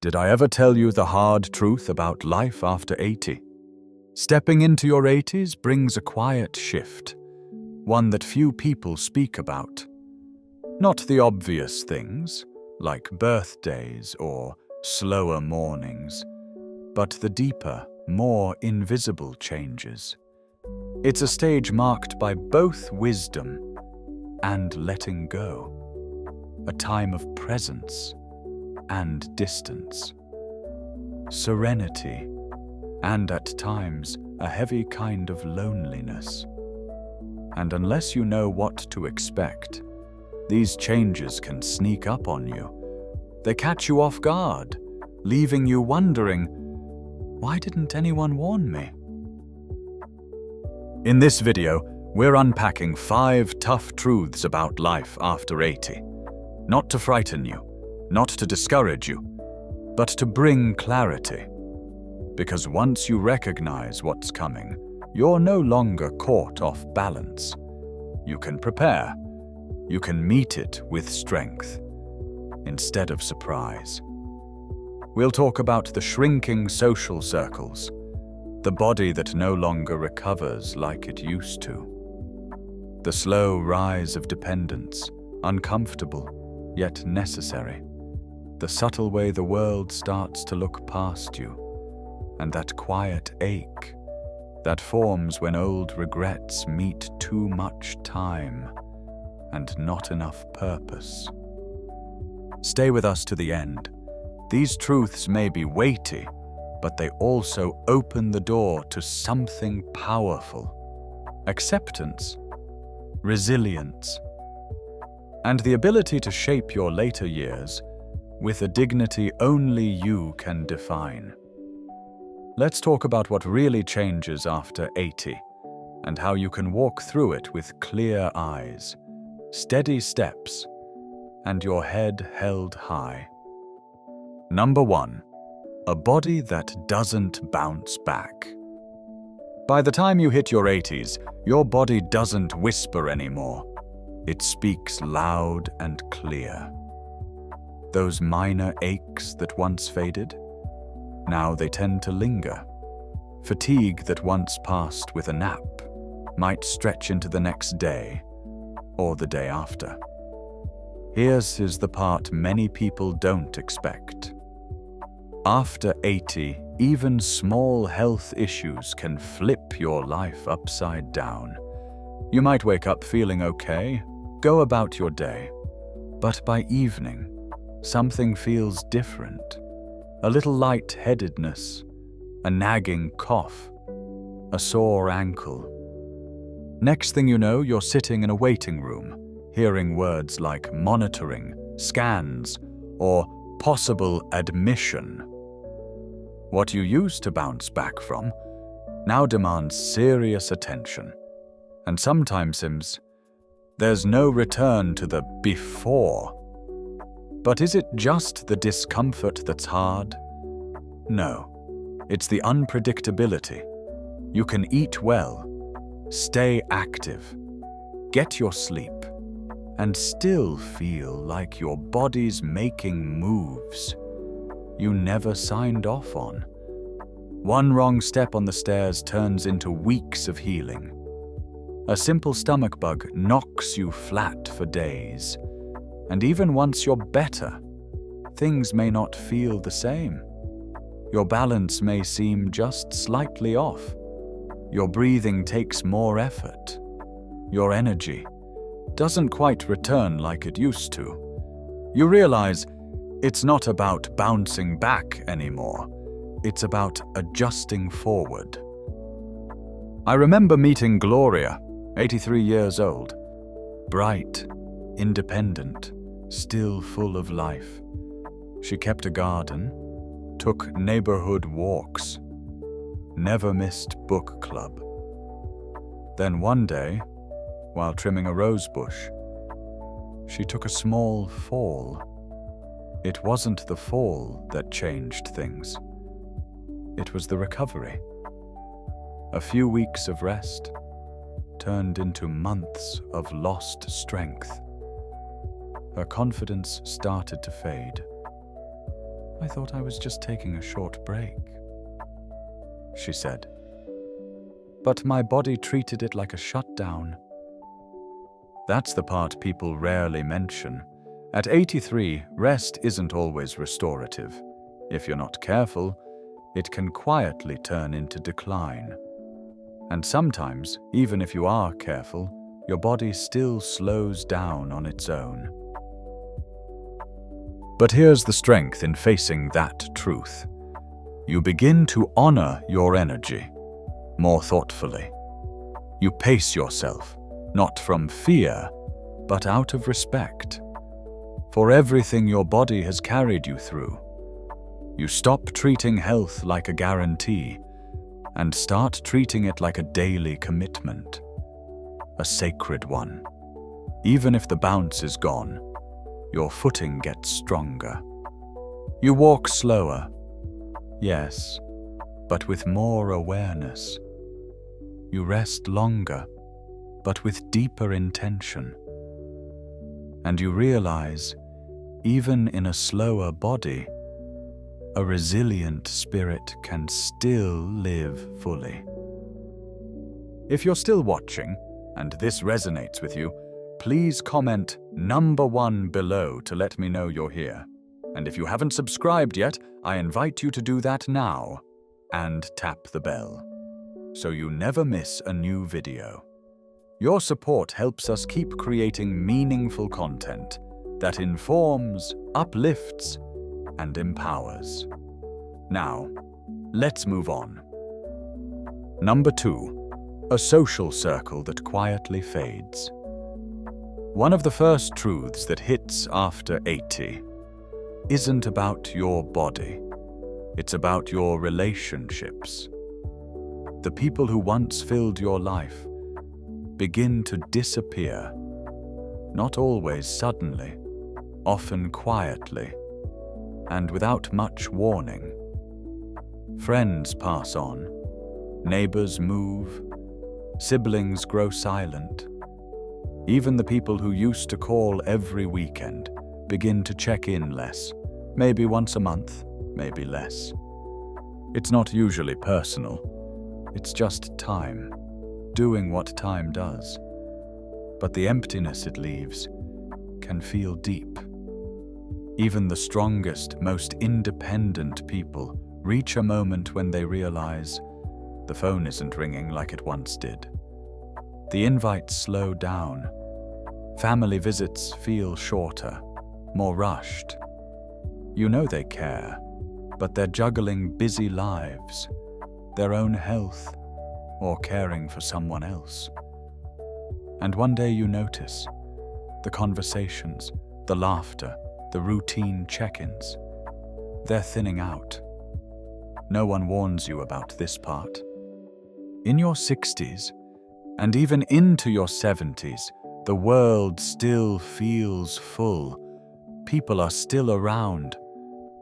Did I ever tell you the hard truth about life after 80? Stepping into your 80s brings a quiet shift, one that few people speak about. Not the obvious things, like birthdays or slower mornings, but the deeper, more invisible changes. It's a stage marked by both wisdom and letting go, a time of presence and distance, serenity, and at times a heavy kind of loneliness. And unless you know what to expect, these changes can sneak up on you. They catch you off guard, leaving you wondering, why didn't anyone warn me? In this video, we're unpacking 5 tough truths about life after 80. Not to frighten you, not to discourage you, but to bring clarity. Because once you recognize what's coming, you're no longer caught off balance. You can prepare. You can meet it with strength, instead of surprise. We'll talk about the shrinking social circles, the body that no longer recovers like it used to, the slow rise of dependence, uncomfortable yet necessary, the subtle way the world starts to look past you, and that quiet ache that forms when old regrets meet too much time and not enough purpose. Stay with us to the end. These truths may be weighty, but they also open the door to something powerful: acceptance, resilience, and the ability to shape your later years with a dignity only you can define. Let's talk about what really changes after 80 and how you can walk through it with clear eyes, steady steps, and your head held high. Number 1. A body that doesn't bounce back. By the time you hit your 80s, your body doesn't whisper anymore. It speaks loud and clear. Those minor aches that once faded, now they tend to linger. Fatigue that once passed with a nap might stretch into the next day or the day after. Here's the part many people don't expect. After 80, even small health issues can flip your life upside down. You might wake up feeling okay, go about your day, but by evening, something feels different. A little lightheadedness, a nagging cough, a sore ankle. Next thing you know, you're sitting in a waiting room, hearing words like monitoring, scans, or possible admission. What you used to bounce back from now demands serious attention. And sometimes there's no return to the before. But is it just the discomfort that's hard? No, it's the unpredictability. You can eat well, stay active, get your sleep, and still feel like your body's making moves you never signed off on. One wrong step on the stairs turns into weeks of healing. A simple stomach bug knocks you flat for days. And even once you're better, things may not feel the same. Your balance may seem just slightly off. Your breathing takes more effort. Your energy doesn't quite return like it used to. You realize it's not about bouncing back anymore. It's about adjusting forward. I remember meeting Gloria, 83 years old, bright, independent, still full of life. She kept a garden, took neighborhood walks, never missed book club. Then one day, while trimming a rose bush, she took a small fall. It wasn't the fall that changed things. It was the recovery. A few weeks of rest turned into months of lost strength. Her confidence started to fade. I thought I was just taking a short break, she said. But my body treated it like a shutdown. That's the part people rarely mention. At 83, rest isn't always restorative. If you're not careful, it can quietly turn into decline. And sometimes, even if you are careful, your body still slows down on its own. But here's the strength in facing that truth. You begin to honor your energy more thoughtfully. You pace yourself, not from fear, but out of respect for everything your body has carried you through. You stop treating health like a guarantee and start treating it like a daily commitment, a sacred one. Even if the bounce is gone, your footing gets stronger. You walk slower, yes, but with more awareness. You rest longer, but with deeper intention. And you realize, even in a slower body, a resilient spirit can still live fully. If you're still watching, and this resonates with you, please comment number 1 below to let me know you're here. And if you haven't subscribed yet, I invite you to do that now and tap the bell, so you never miss a new video. Your support helps us keep creating meaningful content that informs, uplifts, and empowers. Now, let's move on. Number 2, a social circle that quietly fades. One of the first truths that hits after 80 isn't about your body. It's about your relationships. The people who once filled your life begin to disappear, not always suddenly, often quietly, and without much warning. Friends pass on, neighbors move, siblings grow silent. Even the people who used to call every weekend begin to check in less, maybe once a month, maybe less. It's not usually personal, it's just time, doing what time does. But the emptiness it leaves can feel deep. Even the strongest, most independent people reach a moment when they realize the phone isn't ringing like it once did. The invites slow down. Family visits feel shorter, more rushed. You know they care, but they're juggling busy lives, their own health, or caring for someone else. And one day you notice the conversations, the laughter, the routine check-ins. They're thinning out. No one warns you about this part. In your 60s, and even into your 70s, the world still feels full. People are still around.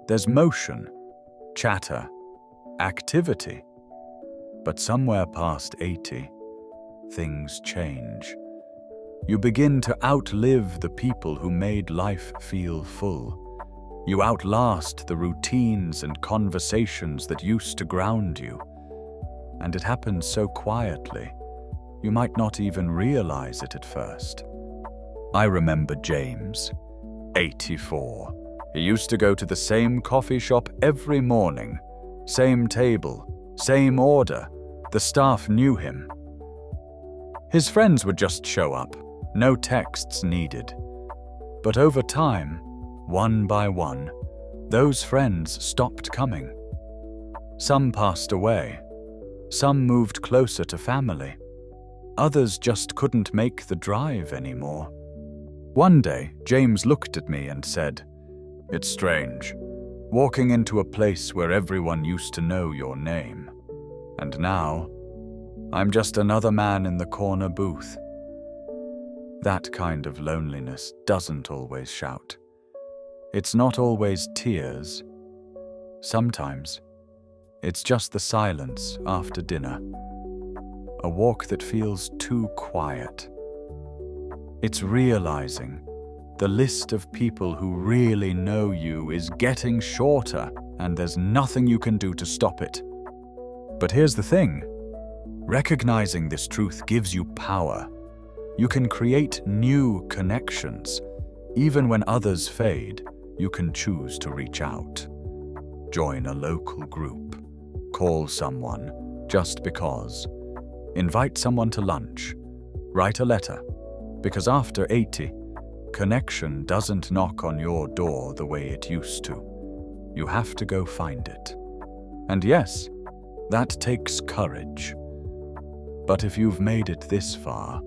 There's motion, chatter, activity. But somewhere past 80, things change. You begin to outlive the people who made life feel full. You outlast the routines and conversations that used to ground you. And it happens so quietly, you might not even realize it at first. I remember James, 84. He used to go to the same coffee shop every morning, same table, same order. The staff knew him. His friends would just show up, no texts needed. But over time, one by one, those friends stopped coming. Some passed away. Some moved closer to family. Others just couldn't make the drive anymore. One day, James looked at me and said, "It's strange, walking into a place where everyone used to know your name. And now, I'm just another man in the corner booth." That kind of loneliness doesn't always shout. It's not always tears. Sometimes, it's just the silence after dinner. A walk that feels too quiet. It's realizing The list of people who really know you is getting shorter, and there's nothing you can do to stop it. But here's the thing. Recognizing this truth gives you power. You can create new connections. Even when others fade, you can choose to reach out. Join a local group. Call someone just because. Invite someone to lunch. Write a letter. Because after 80, connection doesn't knock on your door the way it used to. You have to go find it. And yes, that takes courage. But if you've made it this far,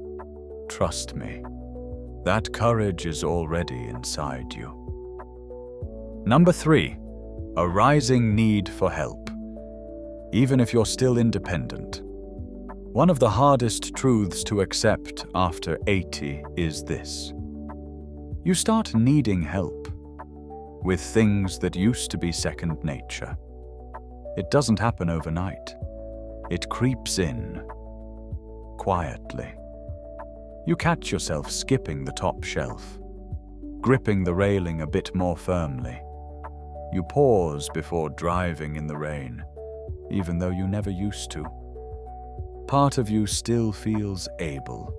trust me, that courage is already inside you. Number 3, a rising need for help. Even if you're still independent. One of the hardest truths to accept after 80 is this. You start needing help with things that used to be second nature. It doesn't happen overnight. It creeps in quietly. You catch yourself skipping the top shelf, gripping the railing a bit more firmly. You pause before driving in the rain, even though you never used to. Part of you still feels able,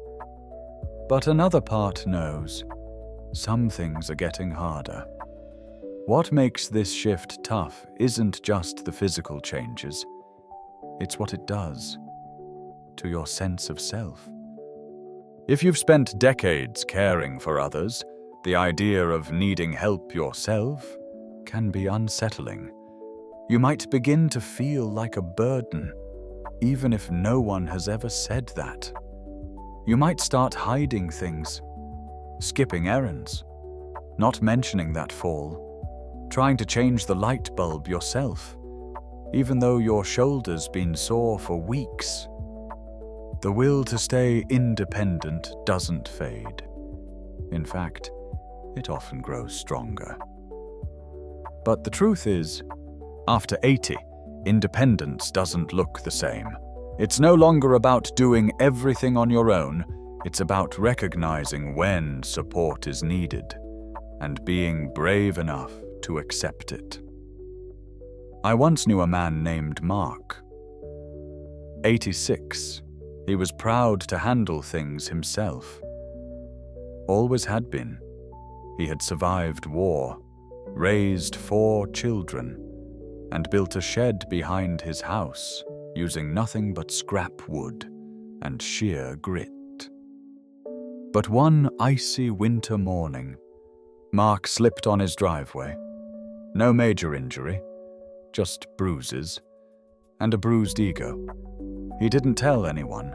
but another part knows some things are getting harder. What makes this shift tough isn't just the physical changes, it's what it does to your sense of self. If you've spent decades caring for others, the idea of needing help yourself can be unsettling. You might begin to feel like a burden, even if no one has ever said that. You might start hiding things, skipping errands, not mentioning that fall, trying to change the light bulb yourself, even though your shoulder's been sore for weeks. The will to stay independent doesn't fade. In fact, it often grows stronger. But the truth is, after 80, independence doesn't look the same. It's no longer about doing everything on your own. It's about recognizing when support is needed and being brave enough to accept it. I once knew a man named Mark. 86. He was proud to handle things himself. Always had been. He had survived war, raised 4 children, and built a shed behind his house using nothing but scrap wood and sheer grit. But one icy winter morning, Mark slipped on his driveway. No major injury, just bruises and a bruised ego. He didn't tell anyone,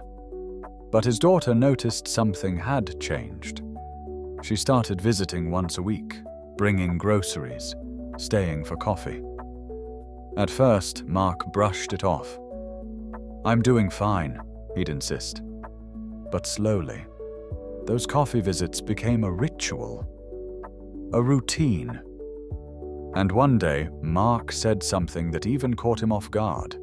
but his daughter noticed something had changed. She started visiting once a week, bringing groceries, staying for coffee. At first, Mark brushed it off. "I'm doing fine," he'd insist. But slowly, those coffee visits became a ritual, a routine. And one day, Mark said something that even caught him off guard.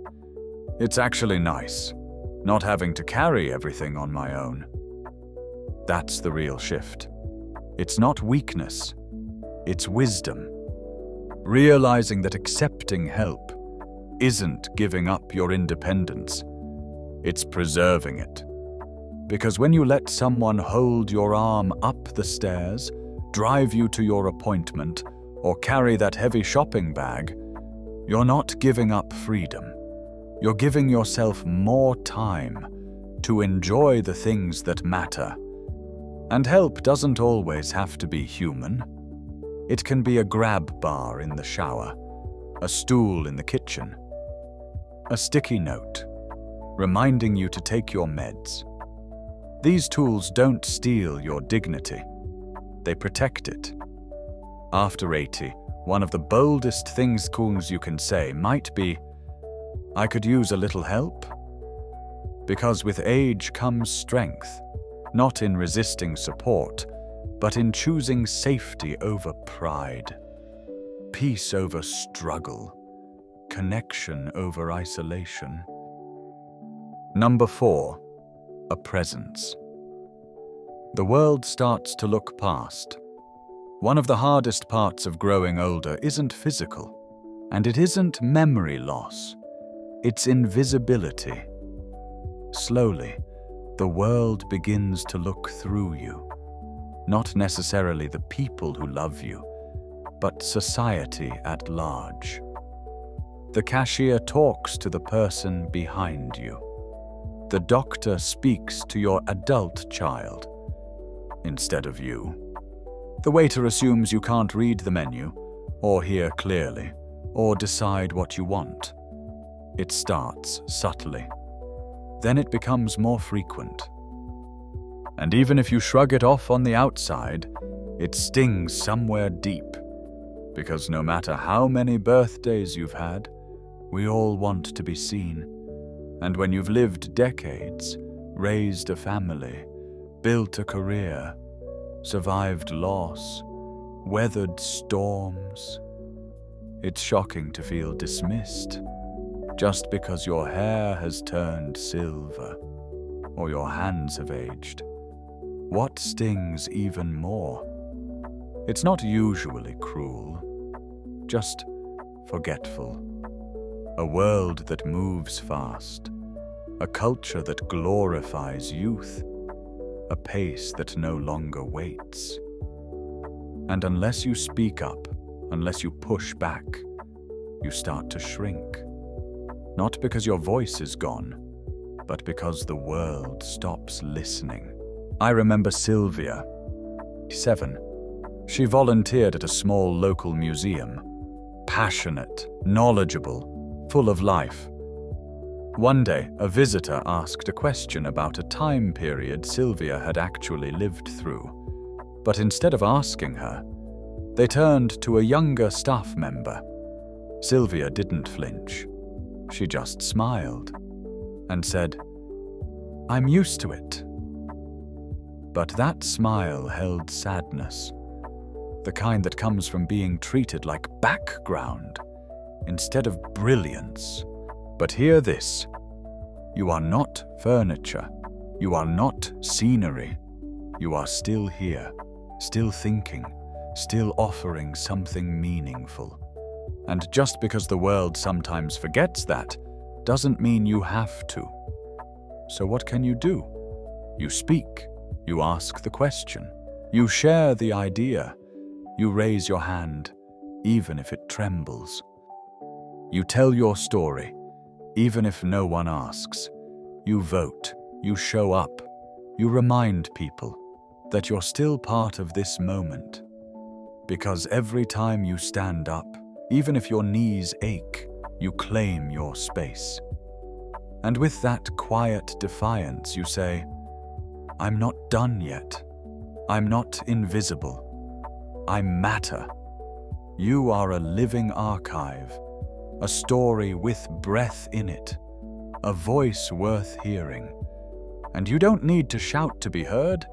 "It's actually nice, not having to carry everything on my own." That's the real shift. It's not weakness, it's wisdom. Realizing that accepting help isn't giving up your independence, it's preserving it. Because when you let someone hold your arm up the stairs, drive you to your appointment, or carry that heavy shopping bag, you're not giving up freedom. You're giving yourself more time to enjoy the things that matter. And help doesn't always have to be human. It can be a grab bar in the shower, a stool in the kitchen, a sticky note reminding you to take your meds. These tools don't steal your dignity. They protect it. After 80, one of the boldest things you can say might be, "I could use a little help." Because with age comes strength, not in resisting support, but in choosing safety over pride, peace over struggle, connection over isolation. Number 4, a presence. The world starts to look past. One of the hardest parts of growing older isn't physical, and it isn't memory loss. It's invisibility. Slowly, the world begins to look through you. Not necessarily the people who love you, but society at large. The cashier talks to the person behind you. The doctor speaks to your adult child instead of you. The waiter assumes you can't read the menu, or hear clearly, or decide what you want. It starts subtly. Then it becomes more frequent. And even if you shrug it off on the outside, it stings somewhere deep. Because no matter how many birthdays you've had, we all want to be seen. And when you've lived decades, raised a family, built a career, survived loss, weathered storms, it's shocking to feel dismissed just because your hair has turned silver or your hands have aged. What stings even more? It's not usually cruel, just forgetful. A world that moves fast, a culture that glorifies youth, a pace that no longer waits. And unless you speak up, unless you push back, you start to shrink. Not because your voice is gone, but because the world stops listening. I remember Sylvia, 7. She volunteered at a small local museum. Passionate, knowledgeable, full of life. One day, a visitor asked a question about a time period Sylvia had actually lived through. But instead of asking her, they turned to a younger staff member. Sylvia didn't flinch. She just smiled and said, "I'm used to it." But that smile held sadness, the kind that comes from being treated like background instead of brilliance. But hear this, you are not furniture, you are not scenery, you are still here, still thinking, still offering something meaningful. And just because the world sometimes forgets that, doesn't mean you have to. So what can you do? You speak, you ask the question, you share the idea, you raise your hand, even if it trembles. You tell your story, even if no one asks. You vote, you show up, you remind people that you're still part of this moment. Because every time you stand up, even if your knees ache, you claim your space. And with that quiet defiance, you say, "I'm not done yet. I'm not invisible. I matter." You are a living archive, a story with breath in it, a voice worth hearing. And you don't need to shout to be heard,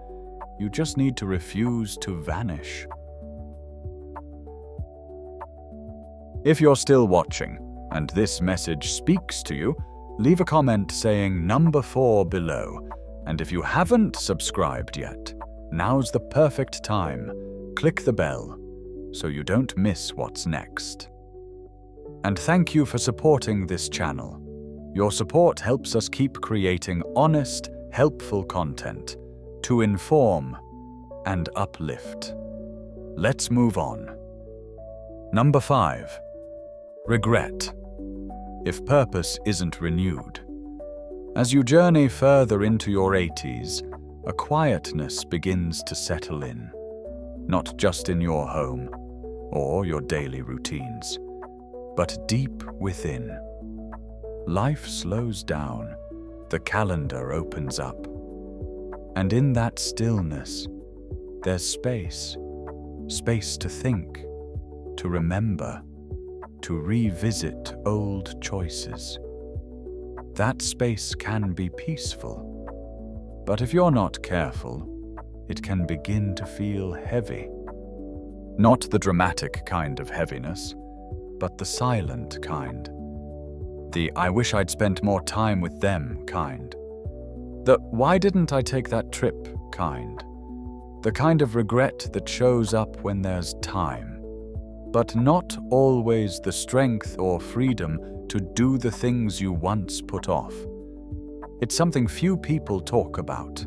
you just need to refuse to vanish. If you're still watching, and this message speaks to you, leave a comment saying number 4 below. And if you haven't subscribed yet, now's the perfect time. Click the bell so you don't miss what's next. And thank you for supporting this channel. Your support helps us keep creating honest, helpful content to inform and uplift. Let's move on. Number 5. Regret. If purpose isn't renewed. As you journey further into your 80s, a quietness begins to settle in. Not just in your home or your daily routines, but deep within. Life slows down, the calendar opens up, and in that stillness, there's space to think, to remember, to revisit old choices. That space can be peaceful, but if you're not careful, it can begin to feel heavy. Not the dramatic kind of heaviness, but the silent kind. The "I wish I'd spent more time with them" kind. The "why didn't I take that trip" kind. The kind of regret that shows up when there's time, but not always the strength or freedom to do the things you once put off. It's something few people talk about.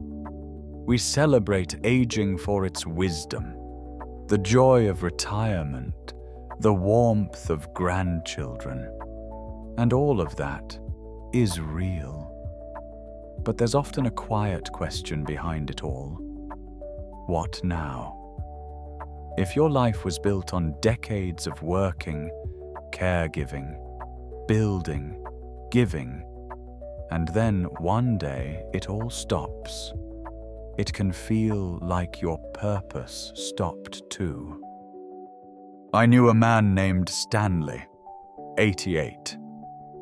We celebrate aging for its wisdom, the joy of retirement, the warmth of grandchildren, and all of that is real. But there's often a quiet question behind it all. What now? If your life was built on decades of working, caregiving, building, giving, and then one day it all stops, it can feel like your purpose stopped too. I knew a man named Stanley, 88.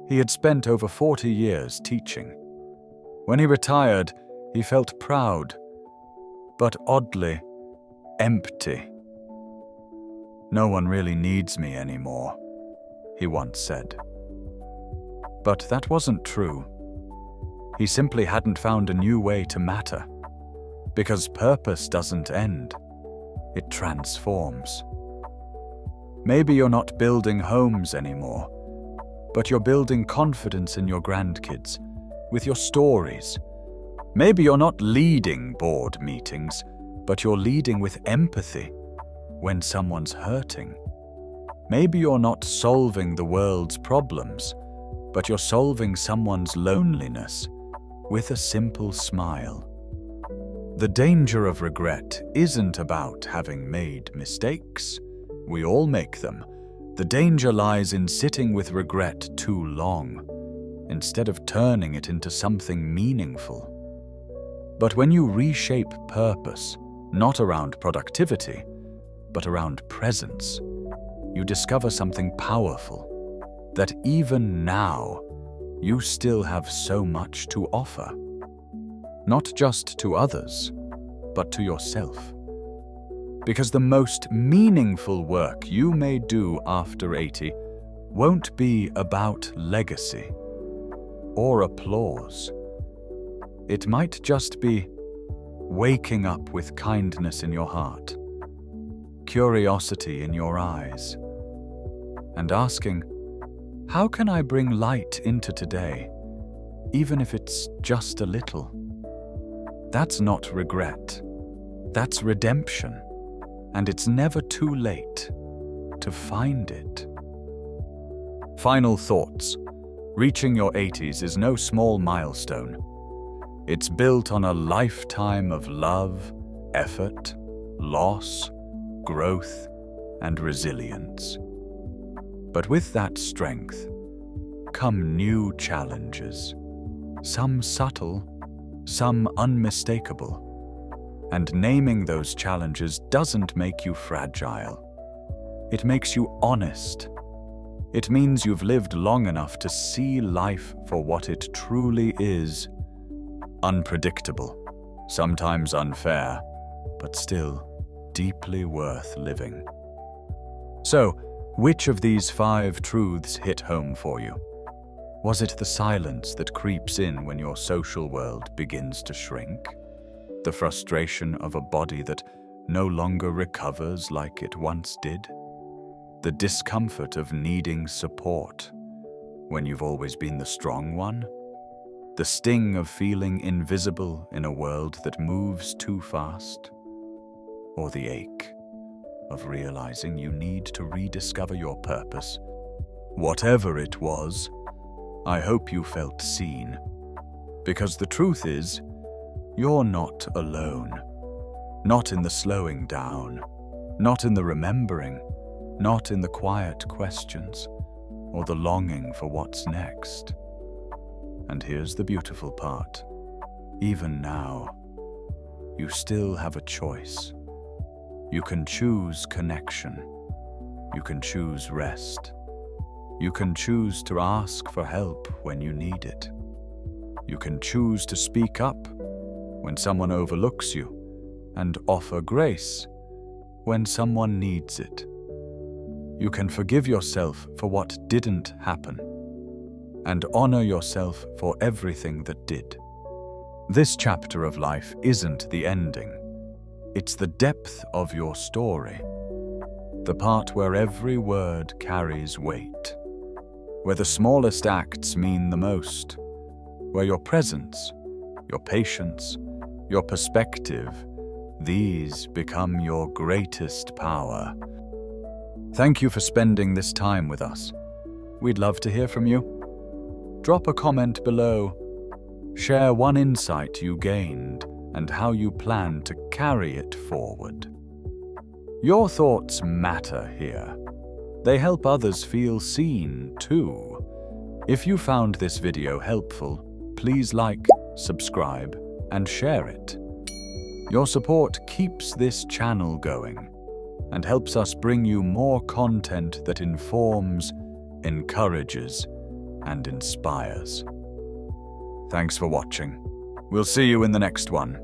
He had spent over 40 years teaching. When he retired, he felt proud, but oddly empty. "No one really needs me anymore," he once said. But that wasn't true. He simply hadn't found a new way to matter. Because purpose doesn't end, it transforms. Maybe you're not building homes anymore, but you're building confidence in your grandkids with your stories. Maybe you're not leading board meetings, but you're leading with empathy when someone's hurting. Maybe you're not solving the world's problems, but you're solving someone's loneliness with a simple smile. The danger of regret isn't about having made mistakes. We all make them. The danger lies in sitting with regret too long, instead of turning it into something meaningful. But when you reshape purpose, not around productivity, but around presence, you discover something powerful, that even now, you still have so much to offer. Not just to others, but to yourself. Because the most meaningful work you may do after 80 won't be about legacy or applause. It might just be waking up with kindness in your heart, curiosity in your eyes, and asking, how can I bring light into today, even if it's just a little? That's not regret. That's redemption. And it's never too late to find it. Final thoughts. Reaching your 80s is no small milestone. It's built on a lifetime of love, effort, loss, growth, and resilience. But with that strength come new challenges, some subtle, some unmistakable. And naming those challenges doesn't make you fragile. It makes you honest. It means you've lived long enough to see life for what it truly is. Unpredictable, sometimes unfair, but still deeply worth living. So, which of these 5 truths hit home for you? Was it the silence that creeps in when your social world begins to shrink? The frustration of a body that no longer recovers like it once did? The discomfort of needing support when you've always been the strong one? The sting of feeling invisible in a world that moves too fast? Or the ache of realizing you need to rediscover your purpose? Whatever it was, I hope you felt seen. Because the truth is, you're not alone. Not in the slowing down, not in the remembering, not in the quiet questions, or the longing for what's next. And here's the beautiful part. Even now, you still have a choice. You can choose connection. You can choose rest. You can choose to ask for help when you need it. You can choose to speak up when someone overlooks you, and offer grace when someone needs it. You can forgive yourself for what didn't happen, and honor yourself for everything that did. This chapter of life isn't the ending. It's the depth of your story, the part where every word carries weight, where the smallest acts mean the most, where your presence, your patience, your perspective, these become your greatest power. Thank you for spending this time with us. We'd love to hear from you. Drop a comment below. Share one insight you gained and how you plan to carry it forward. Your thoughts matter here. They help others feel seen too. If you found this video helpful, please like, subscribe, and share it. Your support keeps this channel going and helps us bring you more content that informs, encourages, and inspires. Thanks for watching. We'll see you in the next one.